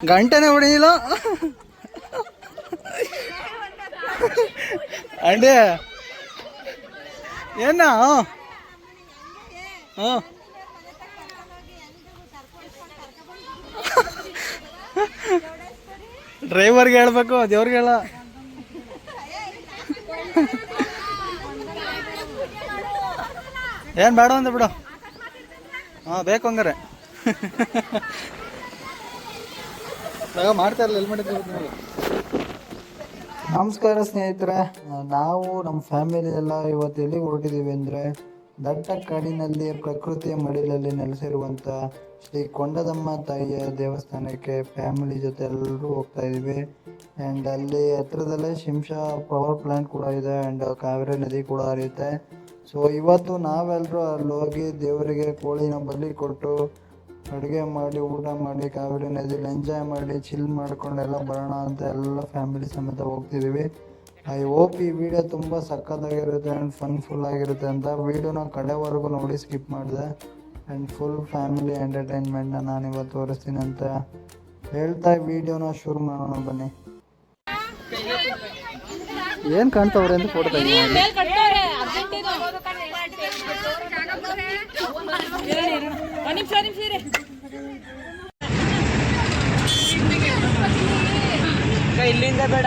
ಗಂಟೆನೇ ಹೊಡೆಯಿಲ್ಲ ಅಂಡೆ ಏನ ಡ್ರೈವರ್ಗೆ ಹೇಳ್ಬೇಕು ದೇವ್ರಿಗೆ ಹೇಳ. ಏನು ಬೇಡ ಅಂದ ಬಿಡು. ಬೇಕು ಹಂಗಾರೆ ಮಾಡ್ತಾ ಇರಲಿಲ್ಲ ಹೆಲ್ಮೆಟ್. ನಮಸ್ಕಾರ ಸ್ನೇಹಿತರೆ, ನಾವು ನಮ್ಮ ಫ್ಯಾಮಿಲಿ ಎಲ್ಲ ಇವತ್ತು ಎಲ್ಲಿಗೆ ಹೊರಟಿದ್ದೀವಿ ಅಂದರೆ ದಟ್ಟ ಕಾಡಿನಲ್ಲಿ ಪ್ರಕೃತಿಯ ಮಡಿಲಲ್ಲಿ ನೆಲೆಸಿರುವಂಥ ಶ್ರೀ ಕೊಂಡದಮ್ಮ ತಾಯಿಯ ದೇವಸ್ಥಾನಕ್ಕೆ ಫ್ಯಾಮಿಲಿ ಜೊತೆ ಎಲ್ಲರೂ ಹೋಗ್ತಾ ಇದ್ದೀವಿ. ಆ್ಯಂಡ್ ಅಲ್ಲಿ ಹತ್ರದಲ್ಲೇ ಶಿಂಷಾ ಪವರ್ ಪ್ಲ್ಯಾಂಟ್ ಕೂಡ ಇದೆ ಆ್ಯಂಡ್ ಕಾವೇರಿ ನದಿ ಕೂಡ ಹರಿಯುತ್ತೆ. ಸೊ ಇವತ್ತು ನಾವೆಲ್ಲರೂ ಅಲ್ಲಿ ಹೋಗಿ ದೇವರಿಗೆ ಕೋಳಿನ ಬಲಿ ಕೊಟ್ಟು ಅಡುಗೆ ಮಾಡಿ ಊಟ ಮಾಡಿ ಕಾವೇರಿ ನದಿಯಲ್ಲಿ ಎಂಜಾಯ್ ಮಾಡಿ ಚಿಲ್ ಮಾಡ್ಕೊಂಡೆಲ್ಲ ಬರೋಣ ಅಂತ ಎಲ್ಲ ಫ್ಯಾಮಿಲಿ ಸಮೇತ ಹೋಗ್ತಿದ್ದೀವಿ. ಐ ಹೋಪ್ ಈ ವಿಡಿಯೋ ತುಂಬ ಸಕ್ಕತ್ತಾಗಿರುತ್ತೆ ಆ್ಯಂಡ್ ಫುಲ್ ಆಗಿರುತ್ತೆ ಅಂತ ವಿಡಿಯೋನ ಕಡೆವರೆಗೂ ನೋಡಿ ಸ್ಕಿಪ್ ಮಾಡಿದೆ. ಆ್ಯಂಡ್ ಫುಲ್ ಫ್ಯಾಮಿಲಿ ಎಂಟರ್ಟೈನ್ಮೆಂಟ್ನ ನಾನಿವತ್ತು ತೋರಿಸ್ತೀನಿ ಅಂತ ಹೇಳ್ತಾ ವಿಡಿಯೋನ ಶುರು ಮಾಡೋಣ ಬನ್ನಿ. ಏನು ಕಾಣ್ತವ್ರೆ ಅಂತ ಫೋಟೋ ತೆಗಿತೀನಿ. ಇಲ್ಲಿಂದ ಬೇಡ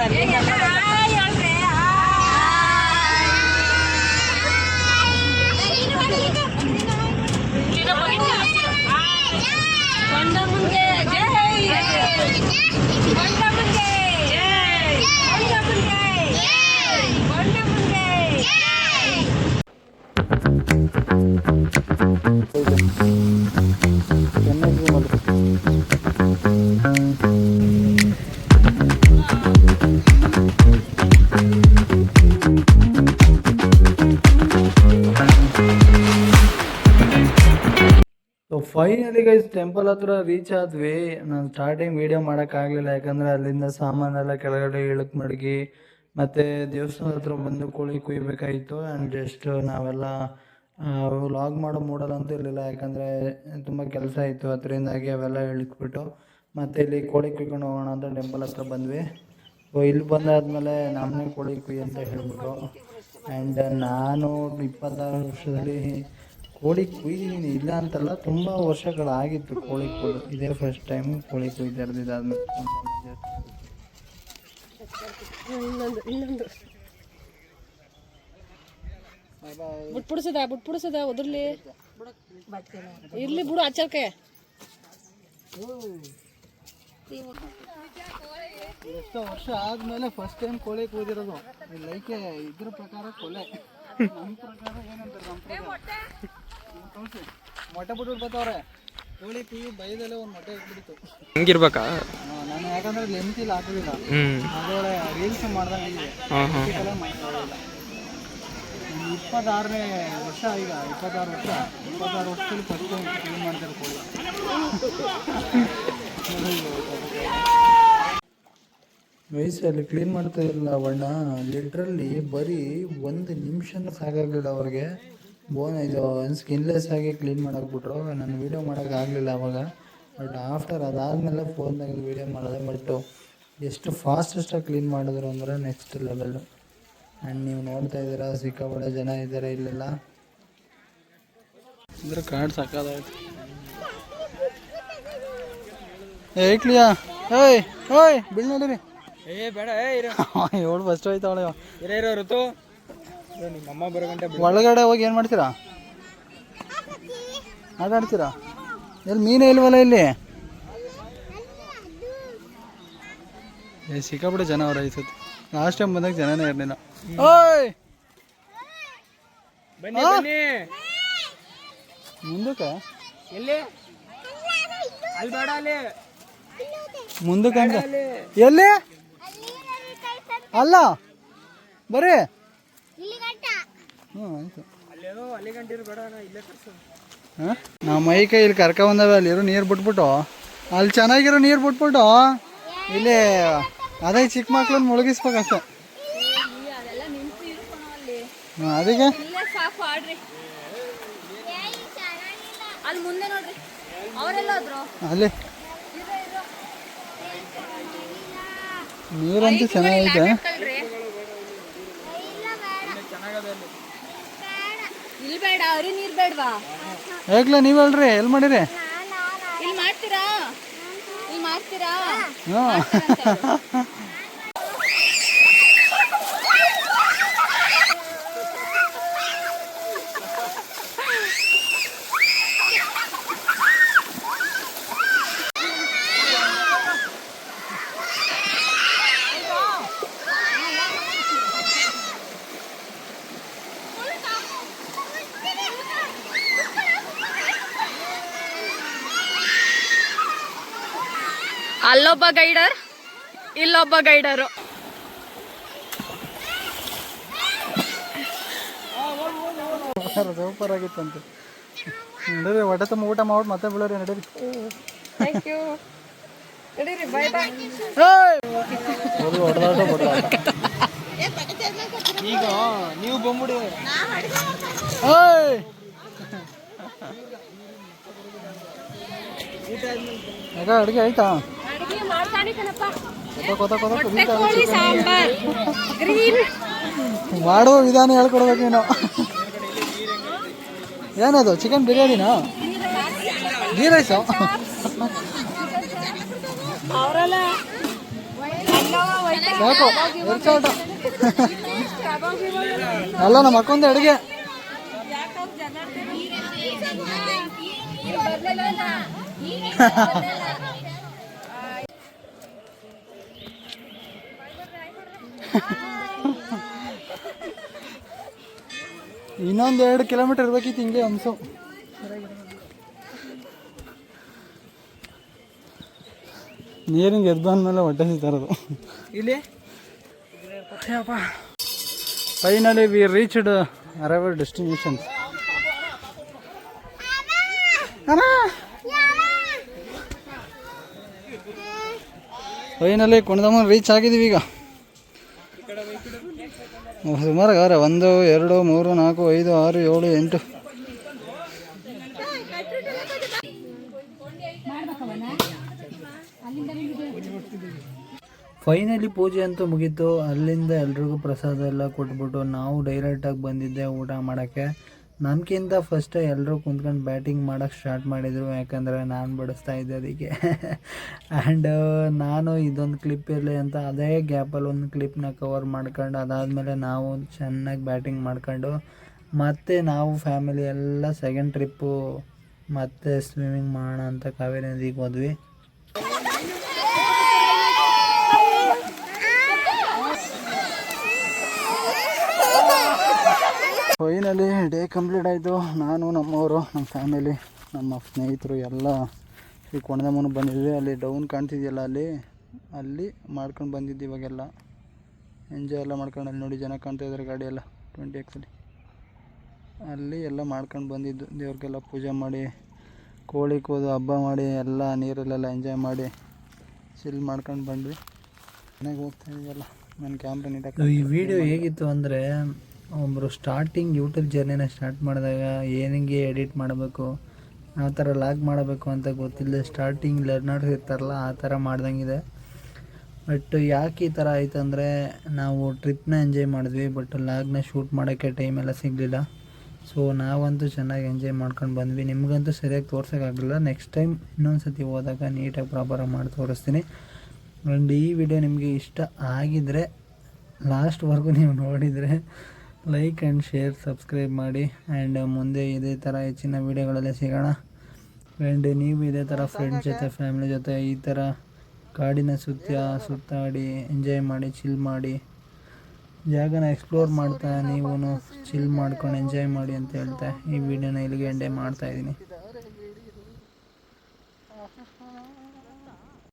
ಫೈನಲಿ ಗೈಸ್ ಟೆಂಪಲ್ ಹತ್ರ ರೀಚ್ ಆದ್ವಿ. ನಾನು ಸ್ಟಾರ್ಟಿಂಗ್ ವೀಡಿಯೋ ಮಾಡೋಕ್ಕಾಗಲಿಲ್ಲ, ಯಾಕಂದರೆ ಅಲ್ಲಿಂದ ಸಾಮಾನೆಲ್ಲ ಕೆಳಗಡೆ ಇಳಕ್ ಮಡಗಿ ಮತ್ತು ದೇವಸ್ಥಾನದ ಹತ್ರ ಬಂದು ಕೋಳಿ ಕುಯ್ಬೇಕಾಗಿತ್ತು. ಆ್ಯಂಡ್ ಜಸ್ಟ್ ನಾವೆಲ್ಲ ವ್ಲಾಗ್ ಮಾಡೋ ಮೂಡಲ್ಲ ಅಂತ ಇರಲಿಲ್ಲ, ಯಾಕಂದರೆ ತುಂಬ ಕೆಲಸ ಇತ್ತು. ಅದರಿಂದಾಗಿ ಅವೆಲ್ಲ ಇಳಿಸ್ಬಿಟ್ಟು ಮತ್ತು ಇಲ್ಲಿ ಕೋಳಿ ಕುಯ್ಕೊಂಡು ಹೋಗೋಣ ಅಂತ ಟೆಂಪಲ್ ಹತ್ರ ಬಂದ್ವಿ. ಇಲ್ಲಿ ಬಂದಾದಮೇಲೆ ನಮ್ಮನ್ನೇ ಕೋಳಿ ಕುಯ್ಯಿ ಅಂತ ಹೇಳ್ಬಿಟ್ಟು, ಆ್ಯಂಡ್ ನಾನು 26 ವರ್ಷದಲ್ಲಿ ಕೋಳಿ ಕುಯ್ದಿದ್ದೀನಿ, ಇಲ್ಲ ಅಂತಲ್ಲ, ತುಂಬ ವರ್ಷಗಳಾಗಿತ್ತು ಕೋಳಿ ಕುಯ್ದು. ಇದೇ ಫಸ್ಟ್ ಟೈಮ್ ಕೋಳಿ ಕುಯ್ದಿರೋದು. ಇದಾದ್ಮೇಲೆ ಬಿಟ್ಬಿಡ್ಸದ ಉದ್ರಲಿ ಇರ್ಲಿ ಬಿಡು ಆಚರ್ಕೆ. ಎಷ್ಟೋ ವರ್ಷ ಆದಮೇಲೆ ಫಸ್ಟ್ ಟೈಮ್ ಕೋಳಿ ಕುಯ್ದಿರೋದು. ಲೈಕೆ ಇದ್ರ ಪ್ರಕಾರ ಕೊಲೆ, ನಮ್ಮ ಪ್ರಕಾರ ಏನಂತಾರೆ, ನಮ್ಮ ಪ್ರಕಾರ ಮೊಟ್ಟೆ ಬಿಟ್ಬಿಟ್ಟು ಬರ್ತವ್ರೆ. ಕೋಳಿ ಕುಯ್ಯಿ ಬೈದಲ್ಲೇ ಒಂದು ಮೊಟ್ಟೆ ಇಟ್ಬಿಡ್ತು. ಹಂಗಿರ್ಬೇಕಾ? ನಾನು ಯಾಕಂದ್ರೆ ಲೆಂತಿಲ್ಲ ಹಾಕಲಿಲ್ಲ, ಅದೊಳೆ ರೀಲ್ಸ್ ಮಾಡ್ದಂಗೆ 26ನೇ ವರ್ಷ. ಈಗ 26 ವರ್ಷದಲ್ಲಿ ಫಸ್ಟ್ ಟೈಮ್ ಕ್ಲೀನ್ ಮಾಡ್ತಾರೆ ಕೋಳಿ. ವಯಸ್ಸಲ್ಲಿ ಕ್ಲೀನ್ ಮಾಡ್ತಾ ಇಲ್ಲ ಬಣ್ಣ, ಲಿಟ್ರಲ್ಲಿ ಬರೀ 1 ನಿಮಿಷನೂ ಸಾಕಾಗಲಿಲ್ಲ ಅವ್ರಿಗೆ. ಇದು ಸ್ಕಿನ್ಲೆಸ್ ಆಗಿ ಕ್ಲೀನ್ ಮಾಡಾಕ್ಬಿಟ್ರು. ನಾನು ವೀಡಿಯೋ ಮಾಡೋಕ್ಕಾಗಲಿಲ್ಲ ಅವಾಗ, ಬಟ್ ಆಫ್ಟರ್ ಅದಾದಮೇಲೆ ಫೋನ್ದಾಗ ವೀಡಿಯೋ ಮಾಡಿದೆ. ಬಟ್ ಎಷ್ಟು ಫಾಸ್ಟೆಸ್ಟಾಗಿ ಕ್ಲೀನ್ ಮಾಡಿದ್ರು ಅಂದರೆ ನೆಕ್ಸ್ಟ್ ಲೆವೆಲ್ಲು. ಆ್ಯಂಡ್ ನೀವು ನೋಡ್ತಾ ಇದ್ದೀರಾ, ಸಿಕ್ಕಾಪಟ್ಟೆ ಜನ ಇದ್ದಾರೆ ಇಲ್ಲೆಲ್ಲ. ಅಂದರೆ ಕಾರ್ಡ್ ಸಾಕಾದಾಯ್ತು. ಏಕ್ಲಿಯಾ ಓಯ್ ಓಯ್ ಬಿಲ್ ನೋಡಿರಿ. ಬೇಡ ಏಳು ಫಸ್ಟ್ ಹೋಯ್ತಾವಳೆ. ಋತು ನಿಮ್ಮಮ್ಮ ಬರೋ ಗಂಟೆ ಒಳಗಡೆ ಹೋಗಿ ಏನು ಮಾಡ್ತೀರಾ? ಆಟ ಆಡ್ತೀರಾ? ಎಲ್ಲಿ ಮೀನೇ ಇಲ್ವಲ್ಲ ಇಲ್ಲಿ. ಸಿಕ್ಕಾಪಟ್ಟೆ ಜನ ಅವ್ರ ಈ ಸತಿ. ಲಾಸ್ಟ್ ಟೈಮ್ ಬಂದಾಗ ಜನನೇ ಇರಲಿಲ್ಲ. ಓಯ್ ಬನ್ನಿ ಮುಂದಕ್ಕೆ ಎಲ್ಲಿ? ಅಲ್ಲಿ ಬೇಡ, ಅಲ್ಲಿ ಮುಂದಕ್ಕೆ ಎಲ್ಲಿ ಅಲ್ಲ ಬರ್ರಿ. ಆಯ್ತು. ನಮ್ಮ ಮೈ ಕೈ ಇಲ್ಲಿ ಕರ್ಕೊಂಬಂದವೆ. ಅಲ್ಲಿರೋ ನೀರು ಬಿಟ್ಬಿಟ್ಟು, ಅಲ್ಲಿ ಚೆನ್ನಾಗಿರೋ ನೀರು ಬಿಟ್ಬಿಟ್ಟು ಇಲ್ಲಿ ಅದೇ ಚಿಕ್ಕ ಮಕ್ಳನ್ನ ಮುಳುಗಿಸ್ಬೇಕಷ್ಟೆ. ಅದಕ್ಕೆ ಅಲ್ಲಿ ನೀರಂತೂ ಚೆನ್ನಾಗೈತೆ. ಇಲ್ಲಿ ಬೇಡ, ಅವ್ರಿ ನೀರ್ ಬೇಡವಾ? ಹೇಗ್ಲ ನೀವು ಹೇಳ್ರಿ, ಎಲ್ಲಿ ಮಾಡಿರಿ? ಇಲ್ಲಿ ಮಾಡ್ತೀರಾ? ಇಲ್ಲಿ ಮಾಡ್ತೀರಾ? ಹ್ಞೂ. ಅಲ್ಲೊಬ್ಬ ಗೈಡರ್, ಇಲ್ಲೊಬ್ಬ ಗೈಡರು. ಸೂಪರ್ ಆಗಿತ್ತಂತೆ. ನಡೀರಿ, ಹೊಟ್ಟೆ ತುಂಬ ಊಟ ಮಾಡ್ಬಿಟ್ಟು ಮತ್ತೆ ಬಿಡೋರಿ. ನಡೀರಿ. Thank you. ನಡೀರಿ, ಬಾಯ್ ಬಾಯ್. ಈಗ ನೀವು ಬಂದ್ಬಿಡಿ. ಅಡುಗೆ ಆಯ್ತಾ? ಮಾಡುವ ವಿಧಾನ ಹೇಳ್ಕೊಡ್ಬೇಕು ನೀನು. ಏನದು, ಚಿಕನ್ ಬಿರಿಯಾನಿನಾ? ಗೀ ರೈಸು? ಸಾಕು, ಎರ್ಚಾಟ ಅಲ್ಲ, ನಮ್ಮ ಅಕ್ಕೊಂದು ಅಡುಗೆ. ಇನ್ನೊಂದು 2 ಕಿಲೋಮೀಟರ್ ಇರ್ಬೇಕಿತ್ತು ಹಿಂಗೆ ಹಂಸು. ನೀರಿಂಗ್ ಎದ್ದು ಬಂದ್ಮೇಲೆ ಹೊಟ್ಟೆ ಸಿಗ್ತಾರದು ಇಲ್ಲಿ. Finally we reached arrival destination. Finally ಕುಣದಮ್ಮನ ರೀಚ್ ಆಗಿದ್ದೀವಿ ಈಗ. ಸುಮಾರು 1 2 3 4 5 6 7 8. ಫೈನಲಿ ಪೂಜೆ ಅಂತೂ ಮುಗೀತು. ಅಲ್ಲಿಂದ ಎಲ್ರಿಗೂ ಪ್ರಸಾದ ಎಲ್ಲ ಕೊಟ್ಬಿಟ್ಟು ನಾವು ಡೈರೆಕ್ಟಾಗಿ ಬಂದಿದ್ದೆ ಊಟ ಮಾಡೋಕ್ಕೆ. ನನಗಿಂತ ಫಸ್ಟ್ ಎಲ್ಲರೂ ಕುಂತ್ಕೊಂಡು ಬ್ಯಾಟಿಂಗ್ ಮಾಡೋಕ್ಕೆ ಸ್ಟಾರ್ಟ್ ಮಾಡಿದರು, ಯಾಕಂದರೆ ನಾನು ಬಡಿಸ್ತಾ ಇದ್ದೆ ಅದಕ್ಕೆ. ಆ್ಯಂಡ್ ನಾನು ಇದೊಂದು ಕ್ಲಿಪ್ ಇರಲಿ ಅಂತ ಅದೇ ಗ್ಯಾಪಲ್ಲಿ ಒಂದು ಕ್ಲಿಪ್ನ ಕವರ್ ಮಾಡ್ಕೊಂಡು ಅದಾದಮೇಲೆ ನಾವು ಚೆನ್ನಾಗಿ ಬ್ಯಾಟಿಂಗ್ ಮಾಡ್ಕೊಂಡು ಮತ್ತೆ ನಾವು ಫ್ಯಾಮಿಲಿ ಎಲ್ಲ ಸೆಕೆಂಡ್ ಟ್ರಿಪ್ಪು ಮತ್ತೆ ಸ್ವಿಮ್ಮಿಂಗ್ ಮಾಡೋಣ ಅಂತ ಕಾವೇರಿ ನದಿಗೆ ಹೋದ್ವಿ. ಫೈನಲಿ ಡೇ ಕಂಪ್ಲೀಟ್ ಆಯಿತು. ನಾನು, ನಮ್ಮವರು, ನಮ್ಮ ಫ್ಯಾಮಿಲಿ, ನಮ್ಮ ಸ್ನೇಹಿತರು ಎಲ್ಲ ಈ ಕೊಣದಮ್ಮನ ಬಂದಿದ್ವಿ. ಅಲ್ಲಿ ಡೌನ್ ಕಾಣ್ತಿದೆಯಲ್ಲ, ಅಲ್ಲಿ ಮಾಡ್ಕೊಂಡು ಬಂದಿದ್ದು. ಇವಾಗೆಲ್ಲ ಎಂಜಾಯ್ ಎಲ್ಲ ಮಾಡ್ಕೊಂಡು, ಅಲ್ಲಿ ನೋಡಿ ಜನ ಕಾಣ್ತಾ ಇದ್ದಾರೆ ಗಾಡಿ ಎಲ್ಲ 20X ಅಲ್ಲಿ ಎಲ್ಲ ಮಾಡ್ಕೊಂಡು ಬಂದಿದ್ದು. ದೇವ್ರಿಗೆಲ್ಲ ಪೂಜೆ ಮಾಡಿ, ಕೋಳಿ ಕೂದು ಹಬ್ಬ ಮಾಡಿ, ಎಲ್ಲ ನೀರಲ್ಲೆಲ್ಲ ಎಂಜಾಯ್ ಮಾಡಿ ಚಿಲ್ ಮಾಡ್ಕೊಂಡು ಬಂದ್ವಿ. ಮನೆಗೆ ಹೋಗ್ತಾ ಇದೆಯಲ್ಲ, ನನ್ನ ಕ್ಯಾಮ್ರಾ ನೀಟಾಗಿ. ಈ ವಿಡಿಯೋ ಹೇಗಿತ್ತು ಅಂದರೆ, ಒಬ್ಬರು ಸ್ಟಾರ್ಟಿಂಗ್ ಯೂಟ್ಯೂಬ್ ಜರ್ನಿನ ಸ್ಟಾರ್ಟ್ ಮಾಡಿದಾಗ ಏನಿಗೆ ಎಡಿಟ್ ಮಾಡಬೇಕು, ಯಾವ ಥರ ಲಾಗ್ ಮಾಡಬೇಕು ಅಂತ ಗೊತ್ತಿಲ್ಲದೆ ಸ್ಟಾರ್ಟಿಂಗ್ ಲರ್ನರ್ಸ್ ಇರ್ತಾರಲ್ಲ ಆ ಥರ ಮಾಡ್ದಂಗಿದೆ. ಬಟ್ ಯಾಕೆ ಈ ಥರ ಆಯ್ತು ಅಂದರೆ, ನಾವು ಟ್ರಿಪ್ನ ಎಂಜಾಯ್ ಮಾಡಿದ್ವಿ, ಬಟ್ ಲಾಗ್ನ ಶೂಟ್ ಮಾಡೋಕ್ಕೆ ಟೈಮೆಲ್ಲ ಸಿಗಲಿಲ್ಲ. ಸೊ ನಾವಂತೂ ಚೆನ್ನಾಗಿ ಎಂಜಾಯ್ ಮಾಡ್ಕೊಂಡು ಬಂದ್ವಿ. ನಿಮಗಂತೂ ಸರಿಯಾಗಿ ತೋರ್ಸೋಕ್ಕಾಗಲಿಲ್ಲ. ನೆಕ್ಸ್ಟ್ ಟೈಮ್ ಇನ್ನೊಂದು ಸತಿ ಹೋದಾಗ ನೀಟಾಗಿ ಪ್ರಾಪರಾಗಿ ಮಾಡಿ ತೋರಿಸ್ತೀನಿ. ಆ್ಯಂಡ್ ಈ ವಿಡಿಯೋ ನಿಮಗೆ ಇಷ್ಟ ಆಗಿದ್ದರೆ, ಲಾಸ್ಟ್ವರೆಗೂ ನೀವು ನೋಡಿದರೆ ಲೈಕ್ ಆ್ಯಂಡ್ ಶೇರ್, ಸಬ್ಸ್ಕ್ರೈಬ್ ಮಾಡಿ. ಆ್ಯಂಡ್ ಮುಂದೆ ಇದೇ ಥರ ಹೆಚ್ಚಿನ ವೀಡಿಯೋಗಳಲ್ಲೇ ಸಿಗೋಣ. ಆ್ಯಂಡ್ ನೀವು ಇದೇ ಥರ ಫ್ರೆಂಡ್ಸ್ ಜೊತೆ, ಫ್ಯಾಮಿಲಿ ಜೊತೆ ಈ ಥರ ಕಾಡಿನ ಸುತ್ತಾಡಿ ಎಂಜಾಯ್ ಮಾಡಿ, ಚಿಲ್ ಮಾಡಿ, ಜಾಗನ ಎಕ್ಸ್ಪ್ಲೋರ್ ಮಾಡ್ತಾ ನೀವು ಚಿಲ್ ಮಾಡ್ಕೊಂಡು ಎಂಜಾಯ್ ಮಾಡಿ ಅಂತ ಹೇಳ್ತಾ ಈ ವಿಡಿಯೋನ ಇಲ್ಲಿಗೆ ಎಂಡೇ ಮಾಡ್ತಾಯಿದ್ದೀನಿ.